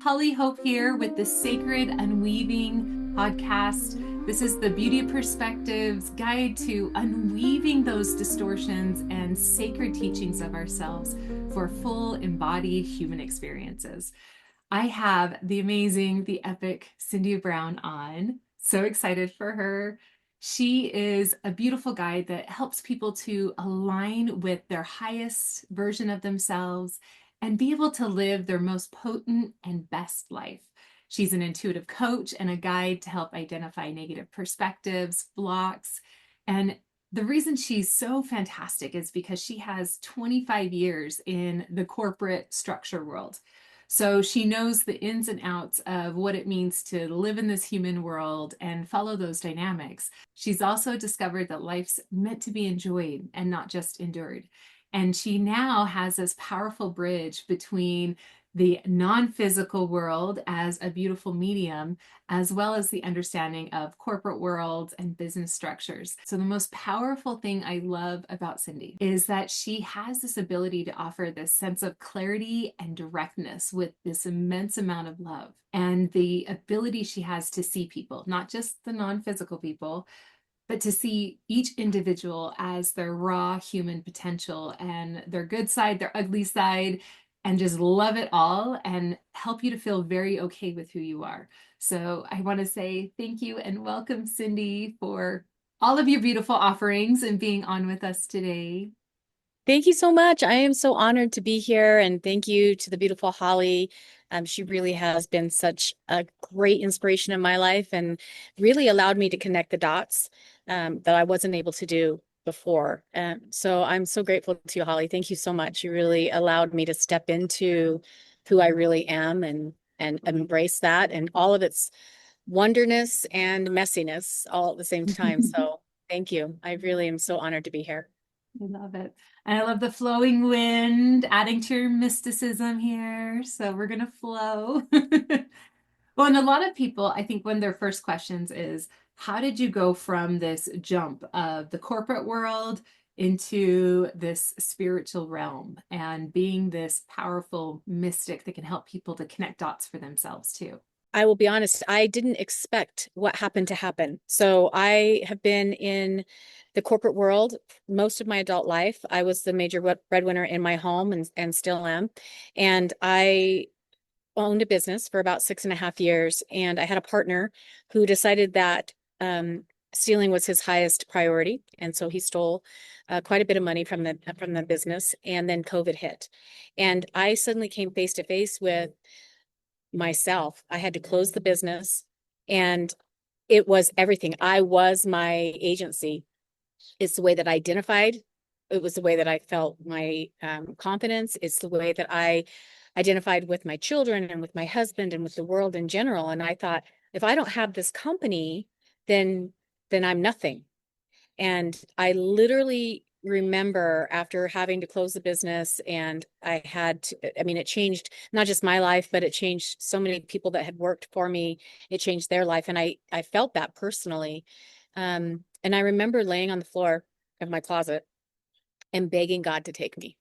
Hollie Hope here with the Sacred Unweaving podcast. This is the Beauty Perspectives guide to unweaving those distortions and sacred teachings of ourselves for full embodied human experiences. I have the amazing, the epic Cyndi Brown on. So excited for her. She is a beautiful guide that helps people to align with their highest version of themselves and be able to live their most potent and best life. She's an intuitive coach and a guide to help identify negative perspectives, blocks, and the reason she's so fantastic is because she has 25 years in the corporate structure world. So she knows the ins and outs of what it means to live in this human world and follow those dynamics. She's also discovered that life's meant to be enjoyed and not just endured. And she now has this powerful bridge between the non-physical world as a beautiful medium, as well as the understanding of corporate worlds and business structures. So the most powerful thing I love about Cyndi is that she has this ability to offer this sense of clarity and directness with this immense amount of love, and the ability she has to see people, not just the non-physical people, but to see each individual as their raw human potential and their good side, their ugly side, and just love it all and help you to feel very okay with who you are. So I want to say thank you and welcome, Cyndi, for all of your beautiful offerings and being on with us today. Thank you so much. I am so honored to be here, and thank you to the beautiful Holly. She really has been such a great inspiration in my life and really allowed me to connect the dots that I wasn't able to do before. So I'm so grateful to you, Holly. Thank you so much. You really allowed me to step into who I really am and embrace that and all of its wonderness and messiness all at the same time. So thank you. I really am so honored to be here. I love it. And I love the flowing wind, adding to your mysticism here. So we're going to flow. Well, and a lot of people, I think one of their first questions is, how did you go from this jump of the corporate world into this spiritual realm and being this powerful mystic that can help people to connect dots for themselves too? I will be honest, I didn't expect what happened to happen. So I have been in the corporate world most of my adult life. I was the major breadwinner in my home and still am. And I owned a business for about 6.5 years. And I had a partner who decided that stealing was his highest priority. And so he stole quite a bit of money from the business. And then COVID hit. And I suddenly came face to face with myself. I had to close the business, and it was everything. I was my agency. It's the way that I identified. It was the way that I felt my confidence. It's the way that I identified with my children and with my husband and with the world in general. And I thought, if I don't have this company, then I'm nothing. And I literally remember after having to close the business, and I mean, it changed not just my life, but it changed so many people that had worked for me. It changed their life. And I felt that personally. And I remember laying on the floor of my closet and begging God to take me,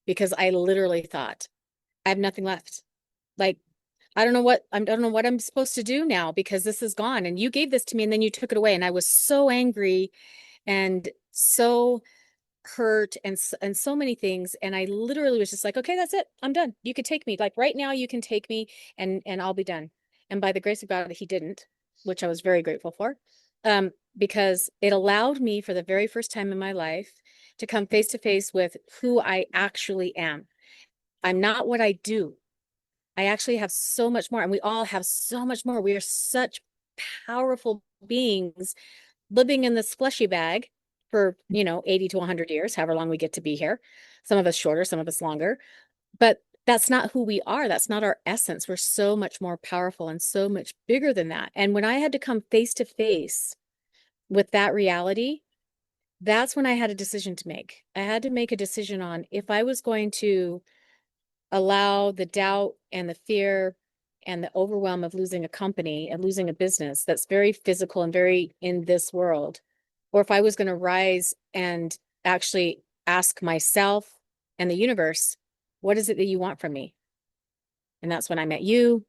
because I literally thought, I have nothing left. Like, I don't know what I'm supposed to do now, because this is gone. And you gave this to me and then you took it away. And I was so angry and so hurt and so many things. And I literally was just like, okay, that's it. I'm done. You could take me. Like right now you can take me and I'll be done. And by the grace of God, he didn't, which I was very grateful for. Because it allowed me for the very first time in my life to come face to face with who I actually am. I'm not what I do. I actually have so much more, and we all have so much more. We are such powerful beings living in this fleshy bag for, 80 to 100 years, however long we get to be here. Some of us shorter, some of us longer. But that's not who we are. That's not our essence. We're so much more powerful and so much bigger than that. And when I had to come face to face with that reality, that's when I had a decision to make. I had to make a decision on if I was going to allow the doubt and the fear and the overwhelm of losing a company and losing a business that's very physical and very in this world, or if I was going to rise and actually ask myself and the universe, what is it that you want from me? And that's when I met you.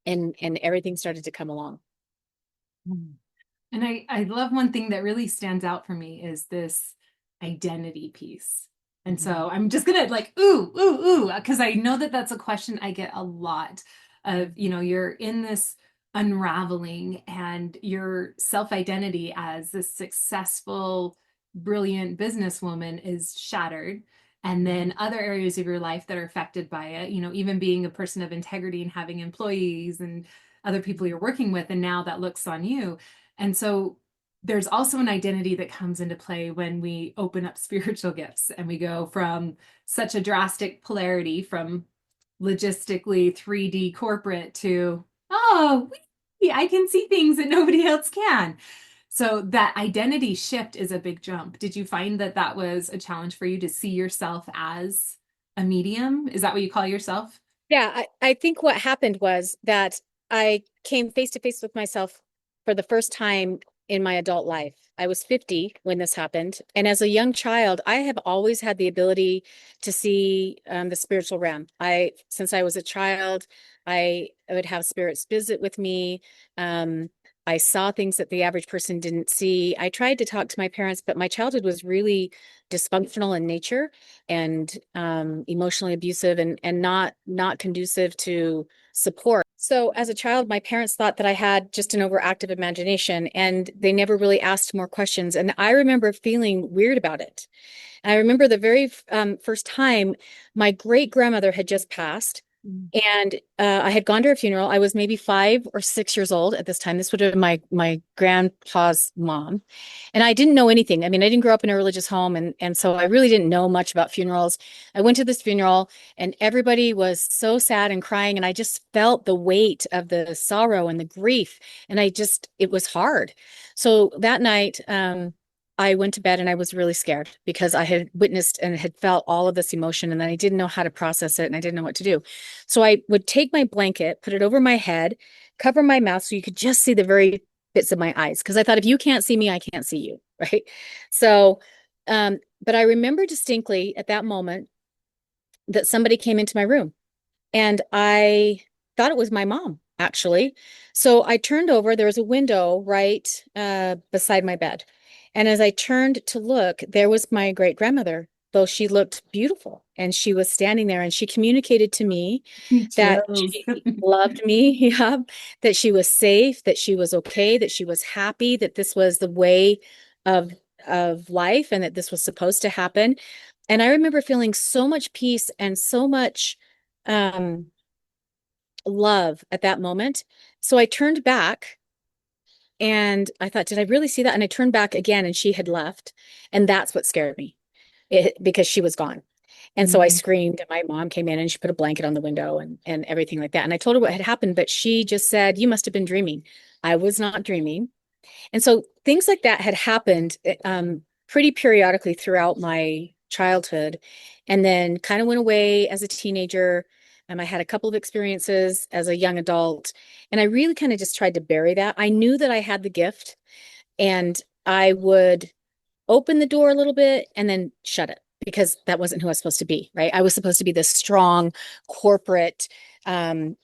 and everything started to come along. Mm. And I love one thing that really stands out for me is this identity piece. And so I'm just gonna like, ooh, because I know that that's a question I get a lot of, you're in this unraveling and your self-identity as this successful, brilliant businesswoman is shattered. And then other areas of your life that are affected by it, even being a person of integrity and having employees and other people you're working with, and now that looks on you. And so there's also an identity that comes into play when we open up spiritual gifts and we go from such a drastic polarity from logistically 3D corporate to, oh, I can see things that nobody else can. So that identity shift is a big jump. Did you find that that was a challenge for you to see yourself as a medium? Is that what you call yourself? Yeah, I think what happened was that I came face to face with myself for the first time in my adult life. I was 50 when this happened. And as a young child, I have always had the ability to see the spiritual realm. Since I was a child, I would have spirits visit with me. I saw things that the average person didn't see. I tried to talk to my parents, but my childhood was really dysfunctional in nature and emotionally abusive and not conducive to support. So as a child, my parents thought that I had just an overactive imagination and they never really asked more questions. And I remember feeling weird about it. I remember the very first time my great grandmother had just passed. Mm. And I had gone to her funeral. I was maybe 5 or 6 years old at this time. This would have been my grandpa's mom. And I didn't know anything. I mean, I didn't grow up in a religious home. And so I really didn't know much about funerals. I went to this funeral and everybody was so sad and crying. And I just felt the weight of the sorrow and the grief. And it was hard. So that night, I went to bed and I was really scared because I had witnessed and had felt all of this emotion and then I didn't know how to process it and I didn't know what to do. So I would take my blanket, put it over my head, cover my mouth so you could just see the very bits of my eyes. Because I thought if you can't see me, I can't see you. Right. So, but I remember distinctly at that moment that somebody came into my room and I thought it was my mom, actually. So I turned over, there was a window right beside my bed. And as I turned to look, there was my great grandmother, though she looked beautiful. And she was standing there and she communicated to me that Chills. she loved me, yeah, that she was safe, that she was okay, that she was happy, that this was the way of of life and that this was supposed to happen. And I remember feeling so much peace and so much um love at that moment. So I turned back and I thought, did I really see that? And I turned back again and she had left. And that's what scared me because she was gone. And so I Mm. screamed and my mom came in and she put a blanket on the window and everything like that. And I told her what had happened, but she just said, you must have been dreaming. I was not dreaming. And so things like that had happened pretty periodically throughout my childhood and then kind of went away as a teenager. I had a couple of experiences as a young adult, and I really kind of just tried to bury that. I knew that I had the gift, and I would open the door a little bit and then shut it because that wasn't who I was supposed to be, right? I was supposed to be this strong corporate um,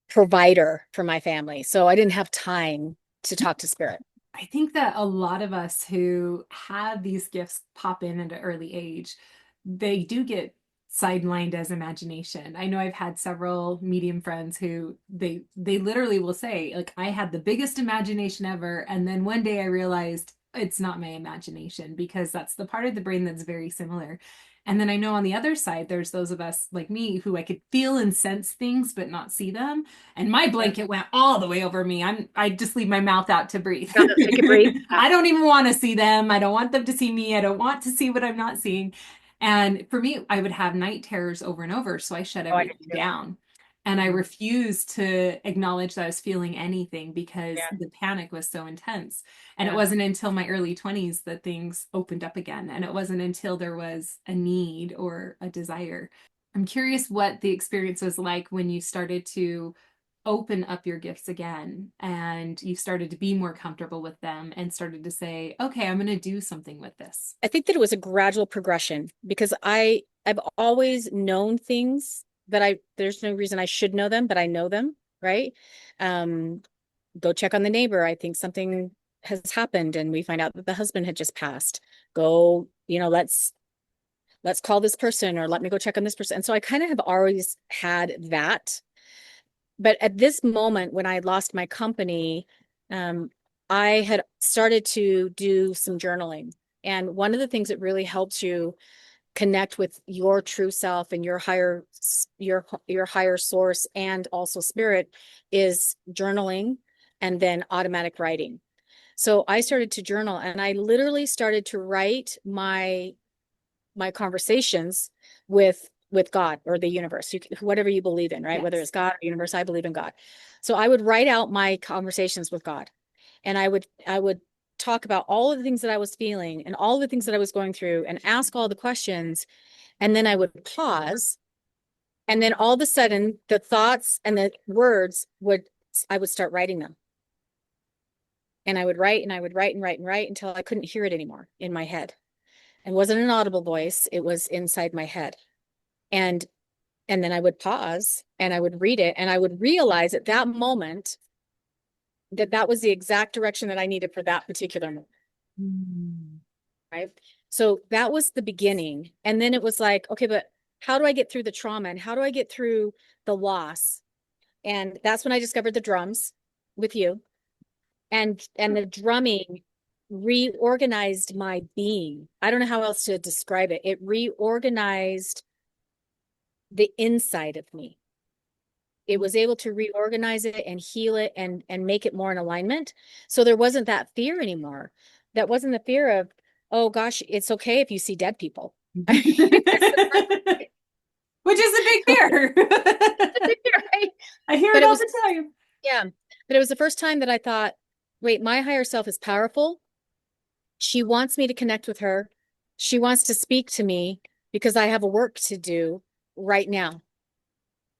provider for my family. So I didn't have time to talk to spirit. I think that a lot of us who have these gifts pop in at an early age, they do get sidelined as imagination. I know I've had several medium friends who they literally will say, like, I had the biggest imagination ever, and then one day I realized it's not my imagination because that's the part of the brain that's very similar. And then I know on the other side, there's those of us like me who I could feel and sense things but not see them. And my Yeah. blanket went all the way over me. I just leave my mouth out to breathe. So you could breathe. Yeah. I don't even want to see them. I don't want them to see me. I don't want to see what I'm not seeing. And for me, I would have night terrors over and over. So I shut Oh, I did everything too. down. And I Mhm. refused to acknowledge that I was feeling anything because Yeah. the panic was so intense. And it Yeah. wasn't until my early 20s that things opened up again. And it wasn't until there was a need or a desire. I'm curious what the experience was like when you started to open up your gifts again and you started to be more comfortable with them and started to say, okay, I'm going to do something with this. I think that it was a gradual progression because I've always known things that there's no reason I should know them, but I know them. right? Um, go check on the neighbor. I think something has happened and we find out that the husband had just passed. Go, let's call this person or let me go check on this person. And so I kind of have always had that. But at this moment, when I had lost my company, um, I had started to do some journaling. And one of the things that really helps you connect with your true self and your higher source and also spirit is journaling and then automatic writing. So I started to journal and I literally started to write my conversations with God or the universe, whatever you believe in, right? Yes. Whether it's God or universe, I believe in God. So I would write out my conversations with God, and I would talk about all of the things that I was feeling and all the things that I was going through, and ask all the questions, and then I would pause, and then all of a sudden, the thoughts and the words I would start writing them, and I would write and I would write and write and write until I couldn't hear it anymore in my head. It wasn't an audible voice; it was inside my head. And and then I would pause and I would read it and I would realize at that moment that that was the exact direction that I needed for that particular moment. Mm. Right. So that was the beginning. And then it was like, okay, but how do I get through the trauma and how do I get through the loss? And that's when I discovered the drums with you, and the drumming reorganized my being. I don't know how else to describe it. It reorganized the inside of me. It was able to reorganize it and heal it and make it more in alignment. So there wasn't that fear anymore. That wasn't the fear of, oh gosh, it's okay if you see dead people. Which is a big fear. Right? I hear But it it all was, the time. yeah. But it was the first time that I thought, wait, my higher self is powerful. She wants me to connect with her. She wants to speak to me because I have a work to do right now.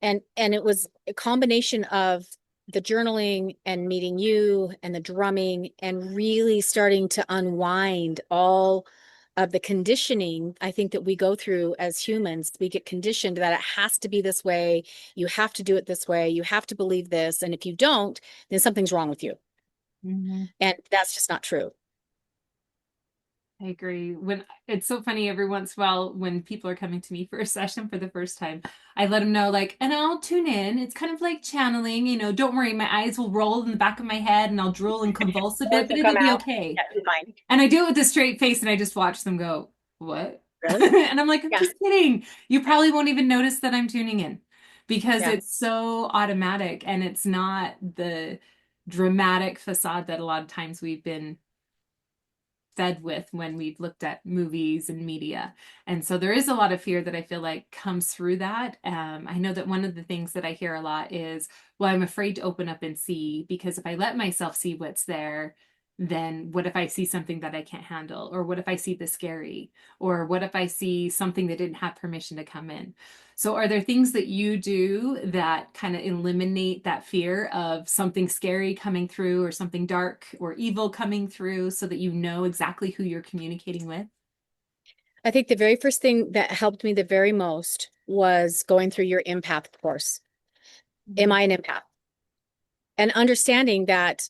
And it was a combination of the journaling and meeting you and the drumming and really starting to unwind all of the conditioning I think that we go through as humans. We get conditioned that it has to be this way. You have to do it this way. You have to believe this. And if you don't, then something's wrong with you. Mm-hmm. And that's just not true. I agree. When it's so funny every once in a while when people are coming to me for a session for the first time, I let them know like, and I'll tune in. It's kind of like channeling, don't worry, my eyes will roll in the back of my head and I'll drool and convulse a bit, Words but will it'll come be out. okay. That'll be fine. And I do it with a straight face and I just watch them go, what? Really? And I'm like, I'm Yeah. just kidding. You Yeah. probably won't even notice that I'm tuning in because Yeah. it's so automatic and it's not the dramatic facade that a lot of times we've been fed with when we've looked at movies and media. And so there is a lot of fear that I feel like comes through that. I know that one of the things that I hear a lot is, well, I'm afraid to open up and see because if I let myself see what's there, then what if I see something that I can't handle? Or what if I see the scary? Or what if I see something that didn't have permission to come in? So, are there things that you do that kind of eliminate that fear of something scary coming through or something dark or evil coming through so that you know exactly who you're communicating with? I think the very first thing that helped me the very most was going through your empath course. Am I an empath? And understanding that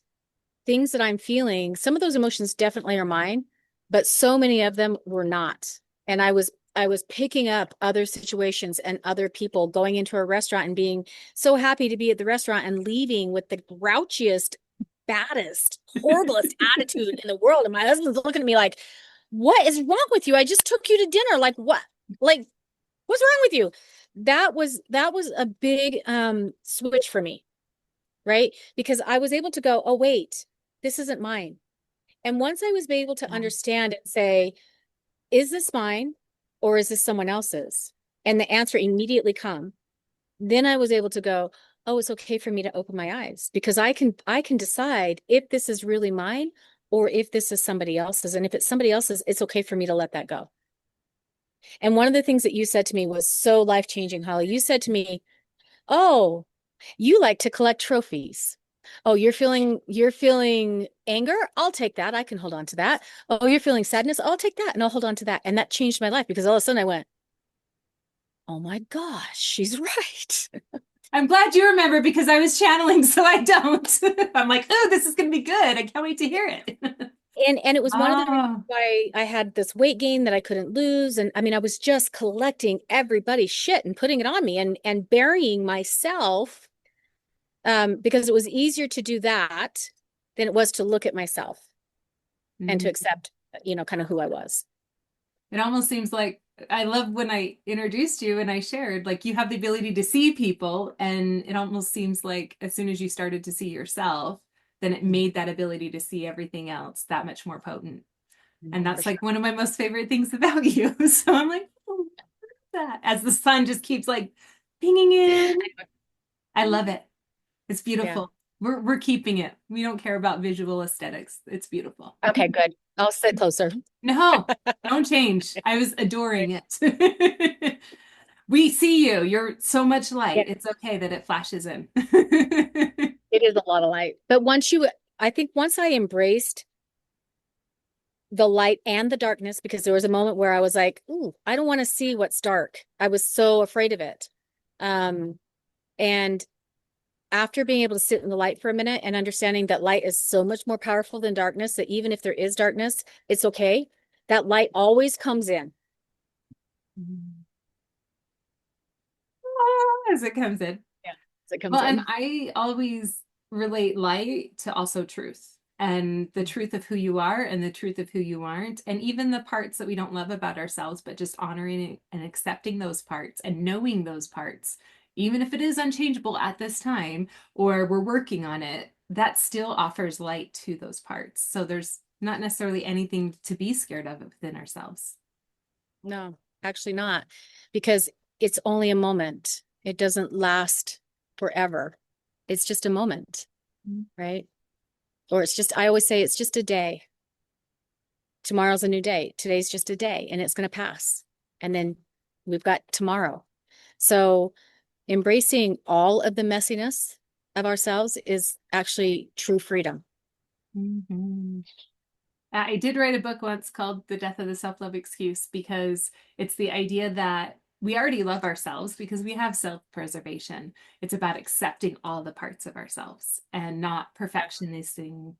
things that I'm feeling, some of those emotions definitely are mine, but so many of them were not. And I was picking up other situations and other people going into a restaurant and being so happy to be at the restaurant and leaving with the grouchiest, baddest, horriblest attitude in the world. And my husband's looking at me like, what is wrong with you? I just took you to dinner. Like what? Like, what's wrong with you? That was a big switch for me, right? Because I was able to go, oh, wait, this isn't mine. And once I was able to Yeah. understand and say, is this mine or is this someone else's? And the answer immediately come. Then I was able to go, oh, it's okay for me to open my eyes because I can decide if this is really mine or if this is somebody else's. And if it's somebody else's, it's okay for me to let that go. And one of the things that you said to me was so life-changing, Holly. You said to me, oh, you like to collect trophies. Oh, you're feeling anger? I'll take that. I can hold on to that. Oh, you're feeling sadness? I'll take that and I'll hold on to that. And that changed my life because all of a sudden I went, oh my gosh, she's right. I'm glad you remember because I was channeling, so I don't. I'm like, oh, this is going to be good. I can't wait to hear it. And it was one of the reasons Oh, why I had this weight gain that I couldn't lose. And I mean, I was just collecting everybody's shit and putting it on me and burying myself, because it was easier to do that than it was to look at myself and to mhm. accept, kind of who I was. It almost seems like I love when I introduced you and I shared, like you have the ability to see people, and it almost seems like as soon as you started to see yourself, then it made that ability to see everything else that much more potent. And For that's sure. like one of my most favorite things about you. So I'm like, oh, that as the sun just keeps like pinging in. I love it. It's Yeah. beautiful. We're keeping it. We don't care about visual aesthetics. It's beautiful. Okay, good. I'll sit closer. No, don't change. I was adoring it. We see you. You're so much Yeah, light. It's okay that it flashes in. it is a lot of light. But I think once I embraced the light and the darkness, because there was a moment where I was like, ooh, I don't want to see what's dark. I was so afraid of it. And after being able to sit in the light for a minute and understanding that light is so much more powerful than darkness, that even if there is darkness, it's okay. That light always comes in. As it comes in. Yeah, as it comes Well, and in. I always relate light to also truth and the truth of who you are and the truth of who you aren't. And even the parts that we don't love about ourselves, but just honoring and accepting those parts and knowing those parts, even if it is unchangeable at this time or we're working on it, that still offers light to those parts. So there's not necessarily anything to be scared of within ourselves. No, actually not, because it's only a moment. It doesn't last forever. It's just a moment, right? Or I always say it's just a day. Tomorrow's a new day. Today's just a day and it's going to pass. And then we've got tomorrow. So embracing all of the messiness of ourselves is actually true freedom. Mhm. I did write a book once called The Death of the Self-Love Excuse because it's the idea that we already love ourselves because we have self-preservation. It's about accepting all the parts of ourselves and not perfectionisting,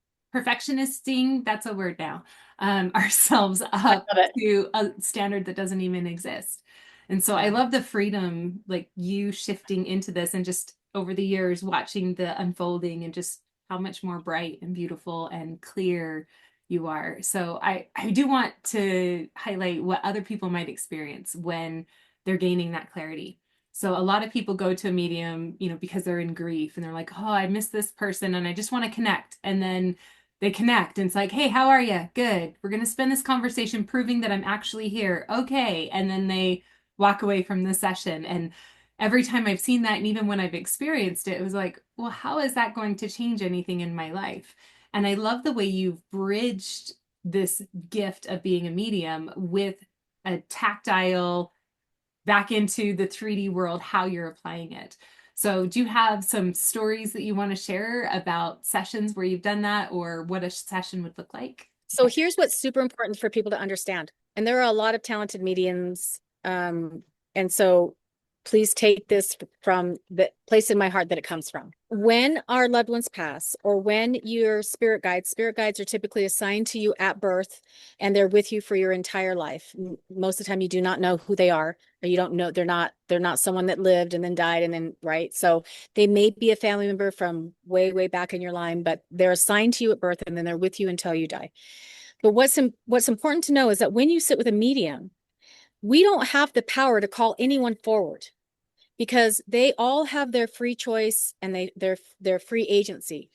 that's a word now, ourselves I up love it. to a standard that doesn't even exist. And so I Yeah. love the freedom, like you shifting into this and just over the years watching the unfolding and just how much more bright and beautiful and clear you are. So I do want to highlight what other people might experience when they're gaining that clarity. So a lot of people go to a medium, because they're in grief and they're like, oh, I miss this person and I just want to connect. And then they connect and it's like, hey, how are you? Good. We're going to spend this conversation proving that I'm actually here. Okay. And then they walk away from the session. And every time I've seen that, and even when I've experienced it, it was like, well, how is that going to change anything in my life? And I love the way you've bridged this gift of being a medium with a tactile back into the 3D world, how you're applying it. So, do you have some stories that you want to share about sessions where you've done that or what a session would look like? So here's what's super important for people to understand. And there are a lot of talented mediums. And so please take this from the place in my heart that it comes from. When our loved ones pass, or when your spirit guides are typically assigned to you at birth, and they're with you for your entire life. Most of the time you do not know who they are, or you don't know, they're not someone that lived and then died and then, right? So they may be a family member from way, way back in your line, but they're assigned to you at birth and then they're with you until you die. But what's important to know is that when you sit with a medium, we don't have the power to call anyone forward, because they all have their free choice and their free agency.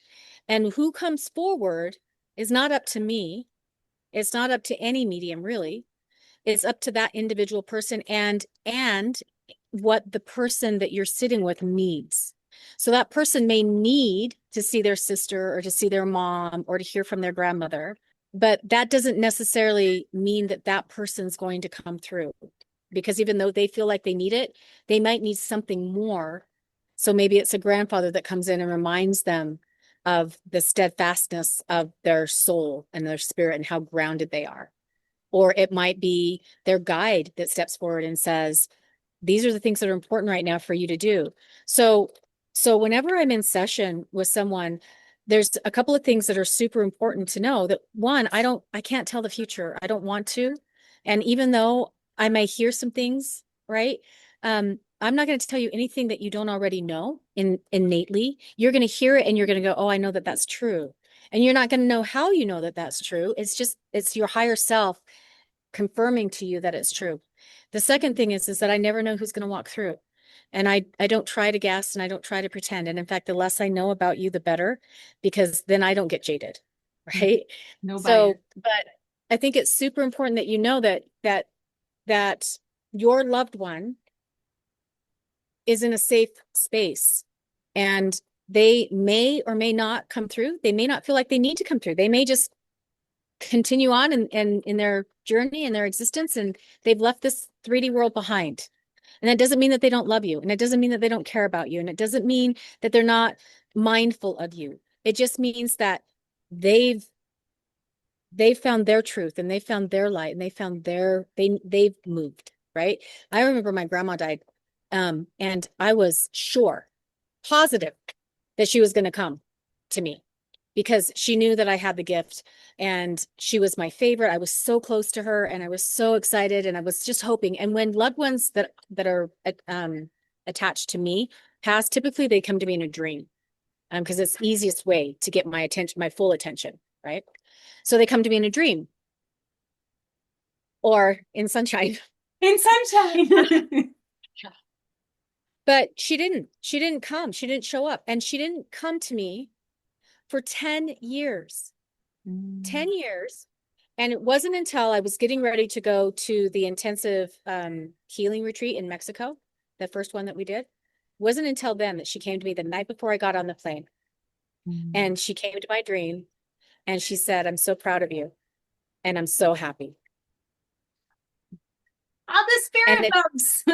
And who comes forward is not up to me. It's not up to any medium, really. It's up to that individual person and what the person that you're sitting with needs. So that person may need to see their sister or to see their mom or to hear from their grandmother, but that doesn't necessarily mean that that person's going to come through, because even though they feel like they need it, they might need something more. So maybe it's a grandfather that comes in and reminds them of the steadfastness of their soul and their spirit and how grounded they are. Or it might be their guide that steps forward and says, these are the things that are important right now for you to do. So So whenever I'm in session with someone, there's a couple of things that are super important to know. That one, I can't tell the future. I don't want to. And even though I may hear some things, right? I'm not going to tell you anything that you don't already know innately. You're going to hear it and you're going to go, oh, I know that that's true. And you're not going to know how you know that that's true. It's your higher self confirming to you that it's true. The second thing is that I never know who's going to walk through. And I don't try to guess and I don't try to pretend. And in fact, the less I know about you, the better, because then I don't get jaded. Right. No bias. So, but I think it's super important that you know that your loved one is in a safe space and they may or may not come through. They may not feel like they need to come through. They may just continue on in their journey and their existence, and they've left this 3D world behind. And that doesn't mean that they don't love you, and it doesn't mean that they don't care about you, and it doesn't mean that they're not mindful of you. It just means that they've they've found their truth and they found their light and they've moved, right? I remember my grandma died, and I was sure, positive that she was going to come to me because she knew that I had the gift and she was my favorite. I was so close to her and I was so excited and I was just hoping. And when loved ones that are attached to me pass, typically they come to me in a dream, because it's the easiest way to get my attention, my full attention, right? So they come to me in a dream or in sunshine. In sunshine. But she didn't come. She didn't show up. And she didn't come to me for 10 years. 10 years. And it wasn't until I was getting ready to go to the intensive healing retreat in Mexico, the first one that we did, wasn't until then that she came to me the night before I got on the plane. And she came to my dream and she said, I'm so proud of you. And I'm so happy. All the And spirit it, bumps.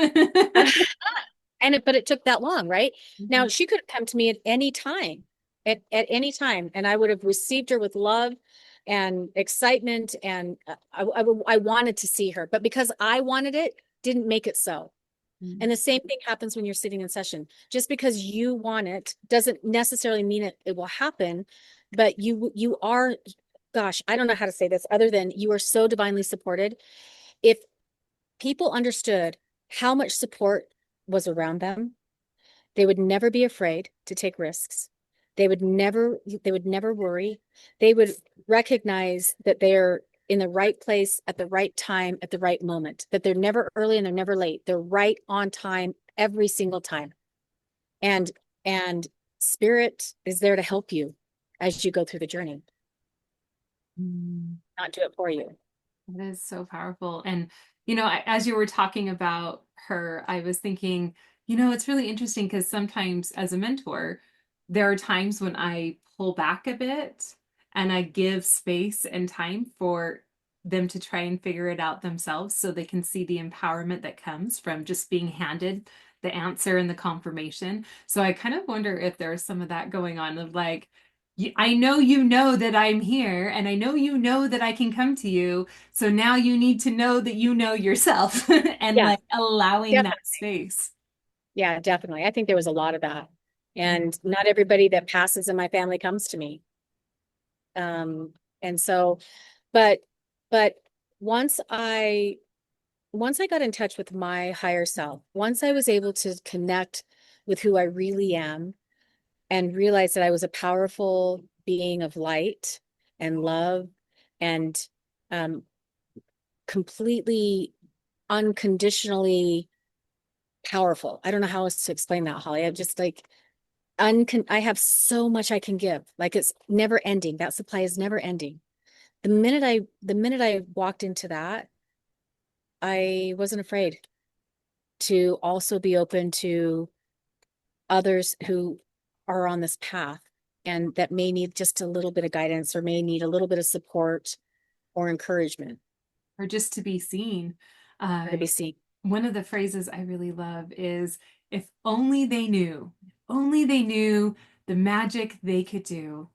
but it took that long, right? Now Mhm. she could have come to me at any time, at any time, and I would have received her with love and excitement. And I wanted to see her, but because I wanted it, didn't make it so. And the same thing happens when you're sitting in session. Just because you want it doesn't necessarily mean it will happen, but you are, gosh, I don't know how to say this other than you are so divinely supported. If people understood how much support was around them, they would never be afraid to take risks. They would never worry. They would recognize that they're in the right place at the right time at the right moment, that they're never early and they're never late. They're right on time every single time. And and spirit is there to help you as you go through the journey, not do it for you. That is so powerful. And, as you were talking about her, I was thinking, it's really interesting because sometimes as a mentor, there are times when I pull back a bit and I give space and time for them to try and figure it out themselves so they can see the empowerment that comes from just being handed the answer and the confirmation. So I kind of wonder if there's some of that going on of like, I know you know that I'm here and I know you know that I can come to you. So now you need to know that you know yourself and Yeah, like allowing that definitely. space. Yeah, definitely. I think there was a lot of that. And not everybody that passes in my family comes to me. Um, and so, but, but once I, once I got in touch with my higher self, once I was able to connect with who I really am and realize that I was a powerful being of light and love and um, completely unconditionally powerful. I don't know how else to explain that, Holly. I'm just like, I have so much I can give. Like it's never ending. That supply is never ending. The minute I walked into that, I wasn't afraid to also be open to others who are on this path and that may need just a little bit of guidance or may need a little bit of support or encouragement Or just to be seen. or to Uh, be seen. One of the phrases I really love is if only they knew, if only they knew the magic they could do,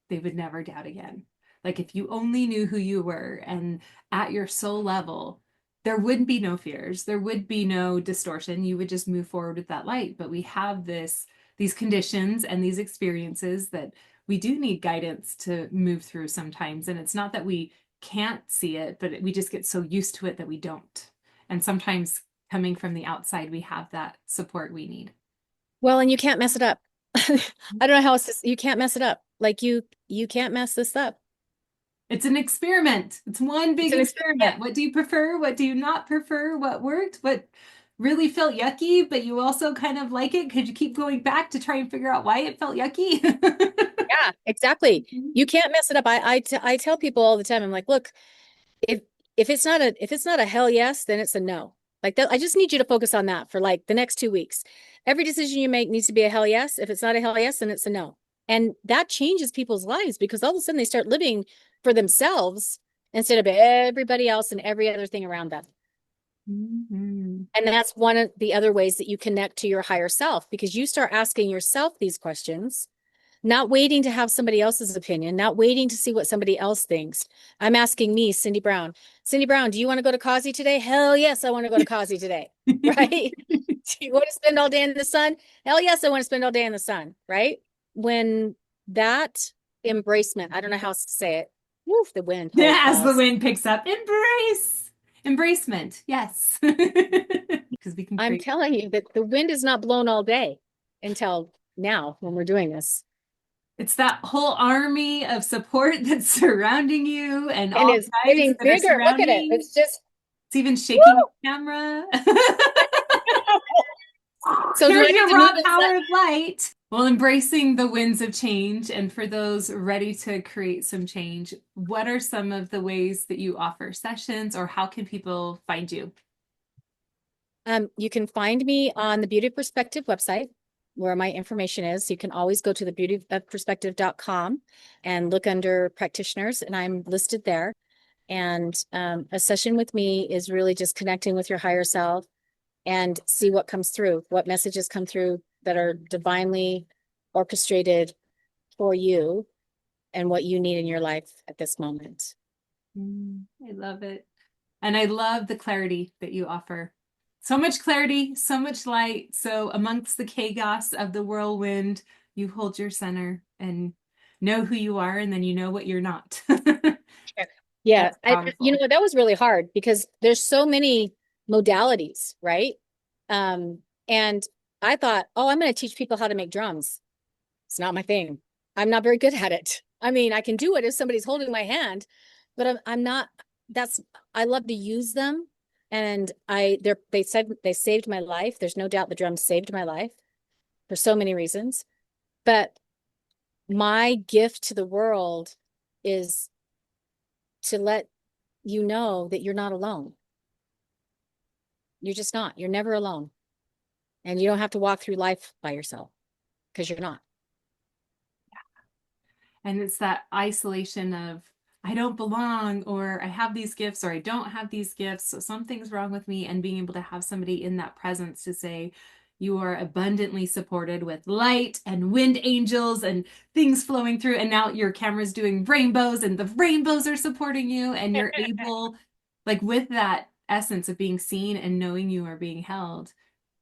they would never doubt again. Like if you only knew who you were and at your soul level, there would be no fears, there would be no distortion. You would just move forward with that light. But we have this these conditions and these experiences that we do need guidance to move through sometimes. And it's not that we can't see it, but we just get so used to it that we don't. And sometimes coming from the outside, we have that support we need. Well, and you can't mess it up. I don't know how else you can't mess it up. Like you can't mess this up. It's an experiment. It's one It's big an experiment. experiment. What do you prefer? What do you not prefer? What worked? What really felt yucky, but you also kind of like it? Could you keep going back to try and figure out why it felt yucky? Yeah, exactly. You can't mess it up. I tell people all the time, I'm like, look, if if it's not a hell yes, then it's a no. Like that, I just need you to focus on that for like the next 2 weeks. Every decision you make needs to be a hell yes. If it's not a hell yes, then it's a no. And that changes people's lives because all of a sudden they start living for themselves instead of everybody else and every other thing around them. Mhm. And that's one of the other ways that you connect to your higher self because you start asking yourself these questions, not waiting to have somebody else's opinion, not waiting to see what somebody else thinks. I'm asking me, Cyndi Brown. Cyndi Brown, do you want to go to Kazi today? Hell yes, I want to go to Kazi today. Right? Do you want to spend all day in the sun? Hell yes, I want to spend all day in the sun. Right? When that embracement, I don't know how else to say it. Woof, the wind. Holy As the cows. wind picks up, embrace, embracement. Yes. Because we can I'm create. telling you that the wind is not blown all day until now when we're doing this. It's that whole army of support that's surrounding you and And all it's guides getting that are bigger. Look at it. surrounding. It's just, It's even shaking woo! the camera. So do Here's I need your to move raw this? power of light. Well, embracing the winds of change, and for those ready to create some change, what are some of the ways that you offer sessions, or how can people find you? You can find me on the Beauty Perspective website where my information is. You can always go to the beautyofperspective.com and look under practitioners, and I'm listed there. And a session with me is really just connecting with your higher self and see what comes through, what messages come through that are divinely orchestrated for you and what you need in your life at this moment. I love it. And I love the clarity that you offer. So much clarity, so much light. So amongst the chaos of the whirlwind, you hold your center and know who you are, and then you know what you're not. Yeah, That's you know powerful. what, that was really hard because there's so many modalities, right? And I thought, oh, I'm going to teach people how to make drums. It's not my thing. I'm not very good at it. I mean, I can do it if somebody's holding my hand, but I'm not. That's I love to use them, and they said they saved my life. There's no doubt the drums saved my life for so many reasons. But my gift to the world is to let you know that you're not alone. You're just not. You're never alone. And you don't have to walk through life by yourself because you're not. And it's that isolation of, I don't belong, or I have these gifts, or I don't have these gifts. So something's wrong with me. And being able to have somebody in that presence to say, you are abundantly supported with light and wind angels and things flowing through. And now your camera's doing rainbows and the rainbows are supporting you. And you're able, like, with that essence of being seen and knowing you are being held,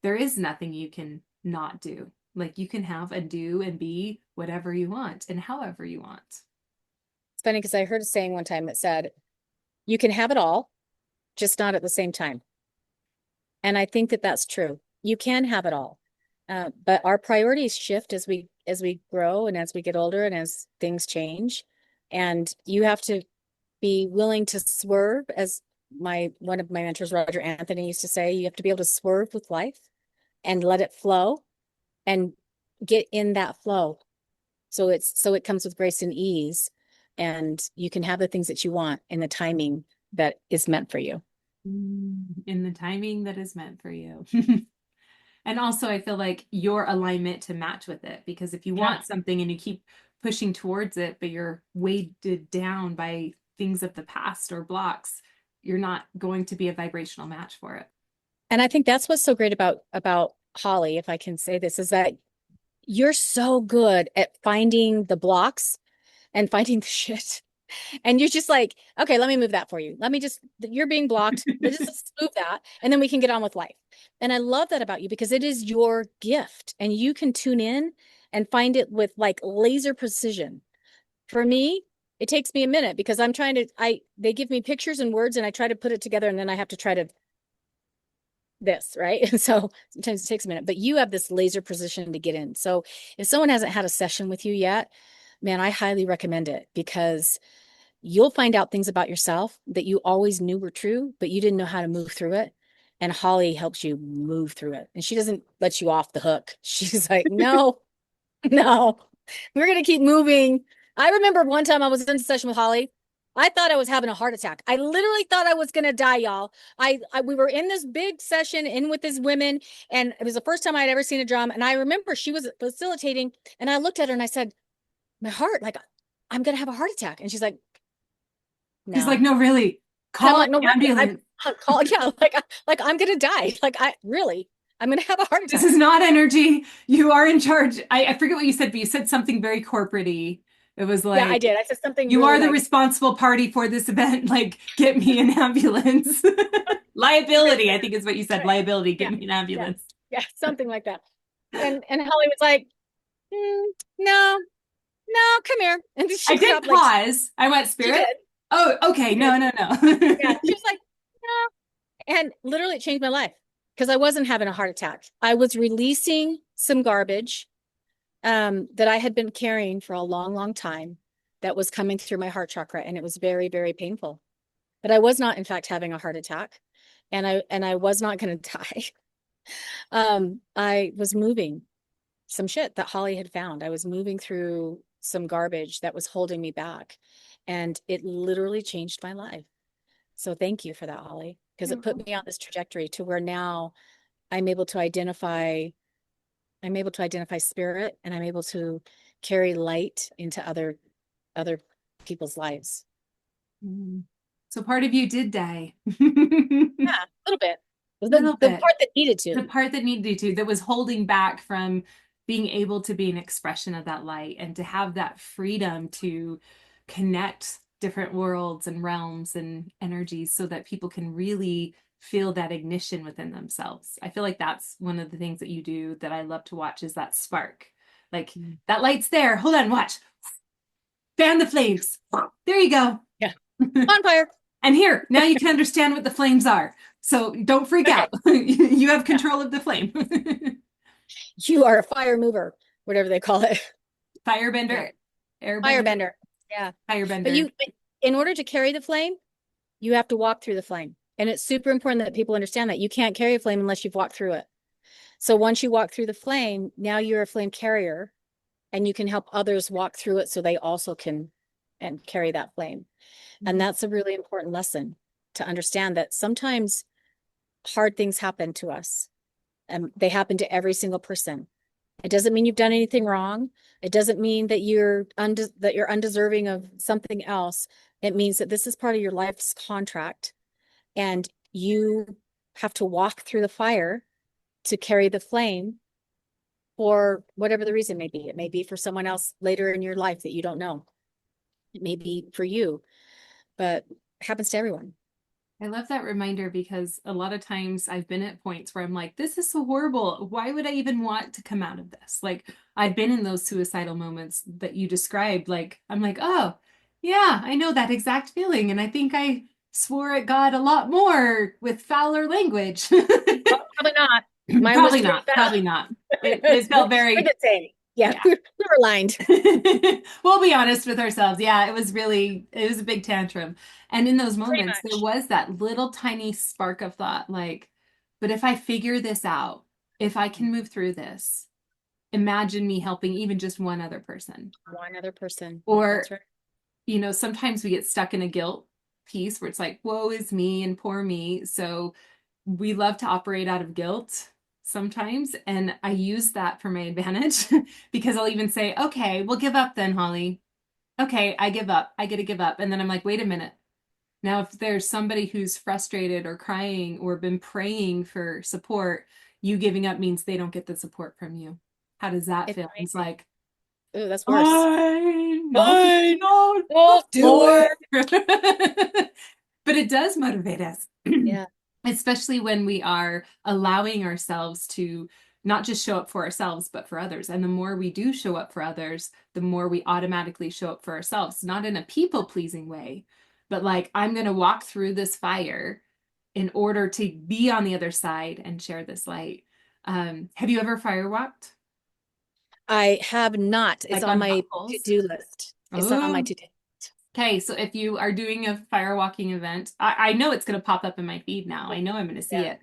there is nothing you can not do. Like you can have and do and be whatever you want and however you want. It's funny because I heard a saying one time that said, you can have it all, just not at the same time. And I think that that's true. You can have it all. But our priorities shift as we grow and as we get older and as things change. And you have to be willing to swerve, as my one of my mentors, Roger Anthony, used to say, you have to be able to swerve with life and let it flow and get in that flow. So it comes with grace and ease, and you can have the things that you want in the timing that is meant for you. In the timing that is meant for you. And also, I feel like your alignment to match with it, because if you Yeah. want something and you keep pushing towards it, but you're weighted down by things of the past or blocks, you're not going to be a vibrational match for it. And I think that's what's so great about Hollie, if I can say this, is that you're so good at finding the blocks and finding the shit And you're just like, okay, let me move that for you. You're being blocked. Let's just move that. And then we can get on with life. And I love that about you because it is your gift and you can tune in and find it with like laser precision. For me, it takes me a minute because they give me pictures and words and I try to put it together and then I have to try to this, right? And so sometimes it takes a minute, but you have this laser precision to get in. So if someone hasn't had a session with you yet, man, I highly recommend it because you'll find out things about yourself that you always knew were true, but you didn't know how to move through it. And Holly helps you move through it. And she doesn't let you off the hook. She's like, no, no, we're going to keep moving. I remember one time I was in a session with Holly. I thought I was having a heart attack. I literally thought I was going to die, y'all. We were in this big session in with these women, and it was the first time I'd ever seen a drum. And I remember she was facilitating, and I looked at her and I said, my heart, like, I'm going to have a heart attack. And she's like, He's like, no. no, really, And I'm call like, an no, really, ambulance. yeah, like I'm going to die. I'm going to have a heart This attack. is not energy. You are in charge. I forget what you said, but you said something very corporate-y. It was Yeah, I like, did. I said something you really are the like, responsible party for this event. Like, get me an ambulance. really Liability, I bad. think is what you said. Liability, Yeah, get me an yeah, ambulance. yeah, something like that. And Holly was like, no, no, come here. And then I she did grabbed like, pause. I went, she Spirit? did, Oh, okay. she did. No, no, Yeah, no. she was like, no. And literally it changed my life because I wasn't having a heart attack. I was releasing some garbage that I had been carrying for a long, long time that was coming through my heart chakra. And it was very, very painful. But I was not, in fact, having a heart attack. And I was not going to die. I was moving some shit that Holly had found. I was moving through some garbage that was holding me back. And it literally changed my life. So thank you for that, Holly, because it put me on this trajectory to where now I'm able to identify, I'm able to identify spirit and I'm able to carry light into other people's lives. So part of you did die. Yeah, a little bit. Little The bit. part that needed to. The part that needed to, that was holding back from being able to be an expression of that light and to have that freedom to connect different worlds and realms and energies so that people can really feel that ignition within themselves. I feel like that's one of the things that you do that I love to watch is that spark. Like that light's there. Hold on, watch. Fan the flames. There you go. Yeah. On fire. And here, now you can understand what the flames are. So don't freak Okay. out. You have Yeah. control of the flame. You are a fire mover, whatever they call it. Yeah. Firebender, airbender, Firebender. Yeah. But firebender. in order to carry the flame, you have to walk through the flame. And it's super important that people understand that you can't carry a flame unless you've walked through it. So once you walk through the flame, now you're a flame carrier and you can help others walk through it so they also can and carry that flame. And that's a really important lesson to understand that sometimes hard things happen to us and they happen to every single person. It doesn't mean you've done anything wrong. It doesn't mean that you're undeserving of something else. It means that this is part of your life's contract and you have to walk through the fire to carry the flame for whatever the reason may be. It may be for someone else later in your life that you don't know. It may be for you, but it happens to everyone. I love that reminder because a lot of times I've been at points where I'm like, this is so horrible. Why would I even want to come out of this? Like, I've been in those suicidal moments that you described. Like, I'm like, oh, yeah, I know that exact feeling. And I think I swore at God a lot more with fouler language. Probably not. Mine was Probably pretty not. bad. Probably not. It felt We're very, the same. Yeah, yeah. we were aligned. We'll be honest with ourselves. Yeah, it was a big tantrum. And in those Pretty moments, there much. was that little tiny spark of thought, like, but if I figure this out, if I can move through this, imagine me helping even just one other person. One other person. Or, That's right. sometimes we get stuck in a guilt piece where it's like, woe is me and poor me. So we love to operate out of guilt sometimes. And I use that for my advantage because I'll even say, okay, we'll give up then, Holly. Okay, I give up. I get to give up. And then I'm like, wait a minute. Now, if there's somebody who's frustrated or crying or been praying for support, you giving up means they don't get the support from you. How does that It's feel? It's amazing. like, Ooh, that's worse. Fine, not Fine. not Don't do more. it. But it does motivate us, Yeah. especially when we are allowing ourselves to not just show up for ourselves, but for others. And the more we do show up for others, the more we automatically show up for ourselves, not in a people-pleasing way, but like, I'm going to walk through this fire in order to be on the other side and share this light. Have you ever fire walked? I have not. It's Like on on hot my coals? to-do list. It's on my Oh, to-do. okay. So if you are doing a fire walking event, I know it's going to pop up in my feed now. I know I'm going to see Yeah. it.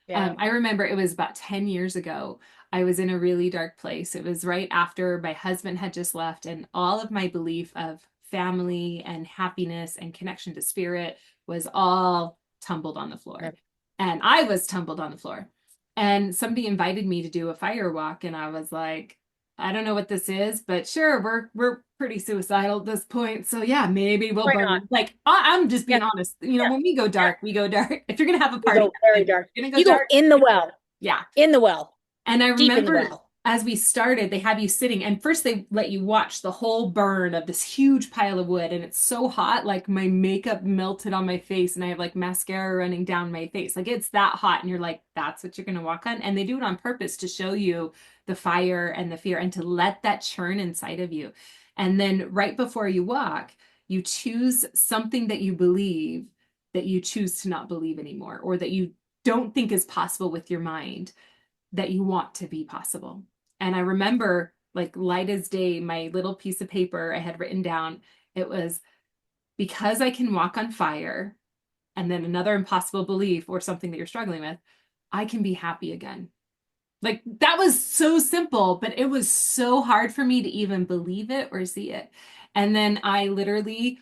Yeah. I remember it was about 10 years ago. I was in a really dark place. It was right after my husband had just left, and all of my belief of family and happiness and connection to spirit was all tumbled on the floor. Right. And I was tumbled on the floor. And somebody invited me to do a fire walk, and I was like, I don't know what this is, but sure, we're pretty suicidal at this point. So yeah, maybe we'll Why not? burn. Like I'm just Yeah. being honest. You know, Yeah. when we go Yeah. dark, we go dark. If you're gonna have a You party, go very if dark. you're gonna go You go dark, in the well. yeah. In the well. And I Deep in the remember well. as we started, they have you sitting, and first they let you watch the whole burn of this huge pile of wood, and it's so hot, like my makeup melted on my face, and I have like mascara running down my face. Like it's that hot, and you're like, that's what you're gonna walk on. And they do it on purpose to show you the fire and the fear and to let that churn inside of you. And then right before you walk, you choose something that you believe that you choose to not believe anymore, or that you don't think is possible with your mind that you want to be possible. And I remember, like, light as day, my little piece of paper I had written down, it was because I can walk on fire, and then another impossible belief or something that you're struggling with, I can be happy again. Like that was so simple, but it was so hard for me to even believe it or see it. And then I literally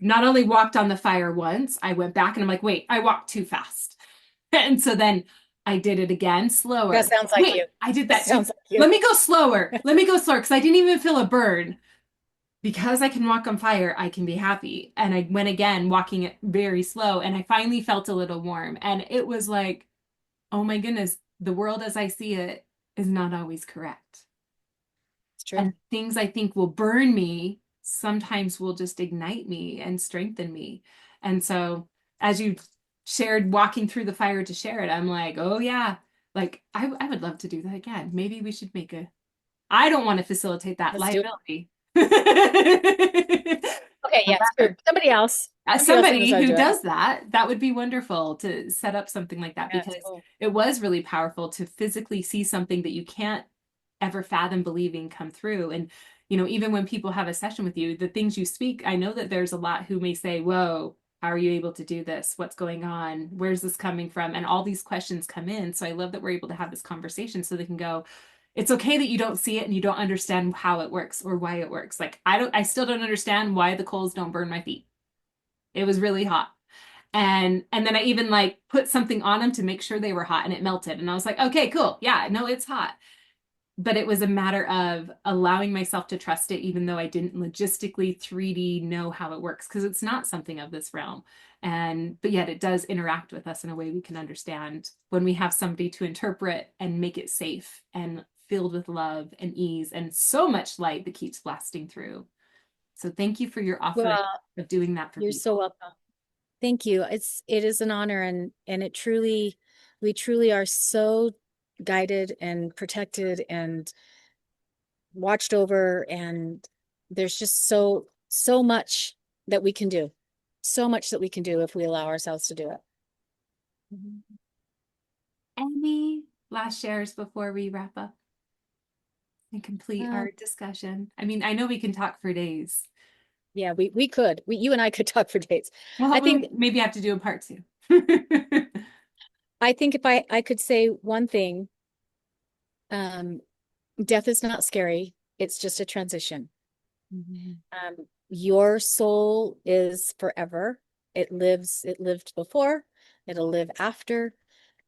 not only walked on the fire once, I went back and I'm like, wait, I walked too fast. And so then I did it again, That slower. sounds like Wait, you. I did That that too. sounds like you. Let me go slower. Let me go slower because I didn't even feel a burn. Because I can walk on fire, I can be happy. And I went again, walking it very slow, and I finally felt a little warm. And it was like, oh my goodness, the world as I see it is not always correct. It's true. And things I think will burn me sometimes will just ignite me and strengthen me. And so, as you shared walking through the fire to share it, I'm like, oh yeah, like I would love to do that again. Maybe we should make a, I don't want to facilitate that Let's do it. liability. Okay, yes. Somebody else. Somebody else knows Somebody how to who do it. does that, that would be wonderful to set up something like that Yeah, it's because cool. it was really powerful to physically see something that you can't ever fathom believing come through. And, you know, even when people have a session with you, the things you speak, I know that there's a lot who may say, whoa, how are you able to do this? What's going on? Where's this coming from? And all these questions come in. So I love that we're able to have this conversation so they can go, it's okay that you don't see it and you don't understand how it works or why it works. Like I still don't understand why the coals don't burn my feet. It was really hot. And then I even like put something on them to make sure they were hot and it melted. And I was like, okay, cool. Yeah, no, it's hot. But it was a matter of allowing myself to trust it, even though I didn't logistically 3D know how it works, because it's not something of this realm. And but yet it does interact with us in a way we can understand when we have somebody to interpret and make it safe and filled with love and ease and so much light that keeps blasting through. So thank you for your offering Well, of doing that for you're so people. welcome. Thank you. It is an honor, and it truly, we truly are so guided and protected and watched over, and there's just so much that we can do. So much that we can do if we allow ourselves to do it. Any last shares before we wrap up and complete Uh, our discussion? I mean, I know we can talk for days. yeah, we could. You and I could talk for days. Well, I think we maybe have to do a part two. I think if I could say one thing, um, death is not scary. It's just a transition. Mhm. Your soul is forever. It lived before, it'll live after,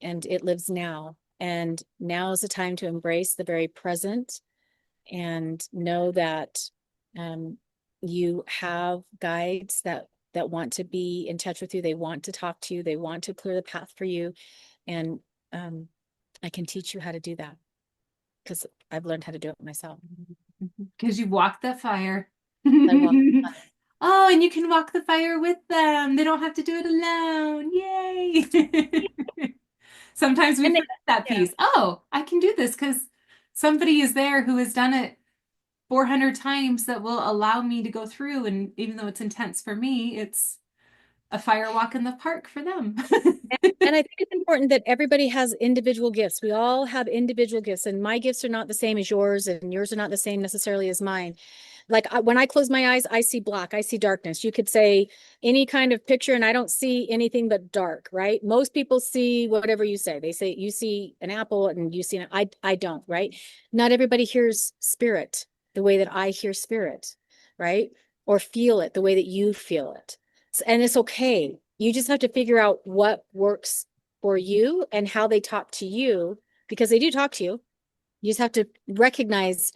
and it lives now. And now is the time to embrace the very present and know that um, you have guides that want to be in touch with you. They want to talk to you. They want to clear the path for you. And I can teach you how to do that because I've learned how to do it myself. Because you walk the fire. I walk. Oh, and you can walk the fire with them. They don't have to do it alone. Yay. Sometimes we And they, forget that yeah. piece. Oh, I can do this because somebody is there who has done it 400 times that will allow me to go through. And even though it's intense for me, it's a fire walk in the park for them. And I think it's important that everybody has individual gifts. We all have individual gifts, and my gifts are not the same as yours, and yours are not the same necessarily as mine. Like when I close my eyes, I see black, I see darkness. You could say any kind of picture, and I don't see anything but dark, right? Most people see whatever you say. They say you see an apple, and you see I don't, right? Not everybody hears spirit the way that I hear spirit, right? Or feel it the way that you feel it. And it's okay. You just have to figure out what works for you and how they talk to you, because they do talk to you. You just have to recognize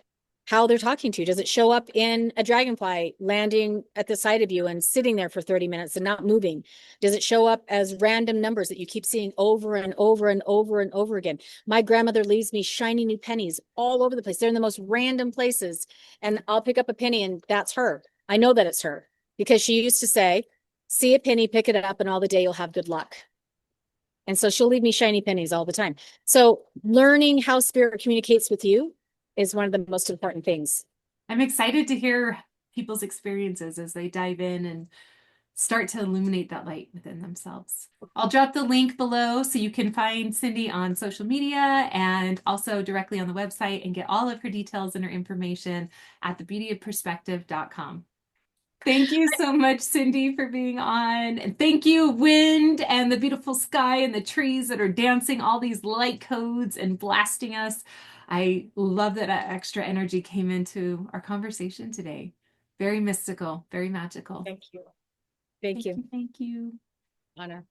how they're talking to you. Does it show up in a dragonfly landing at the side of you and sitting there for 30 minutes and not moving? Does it show up as random numbers that you keep seeing over and over and over and over again? My grandmother leaves me shiny new pennies all over the place. They're in the most random places. And I'll pick up a penny and that's her. I know that it's her because she used to say, see a penny, pick it up, and all the day you'll have good luck. And so she'll leave me shiny pennies all the time. So learning how spirit communicates with you is one of the most important things. I'm excited to hear people's experiences as they dive in and start to illuminate that light within themselves. I'll drop the link below so you can find Cyndi on social media and also directly on the website and get all of her details and her information at thebeautyofperspective.com. Thank you so much, Cyndi, for being on. And thank you, wind and the beautiful sky and the trees that are dancing all these light codes and blasting us. I love that extra energy came into our conversation today. Very mystical, very magical. Thank you. Thank you. Thank you. Honor.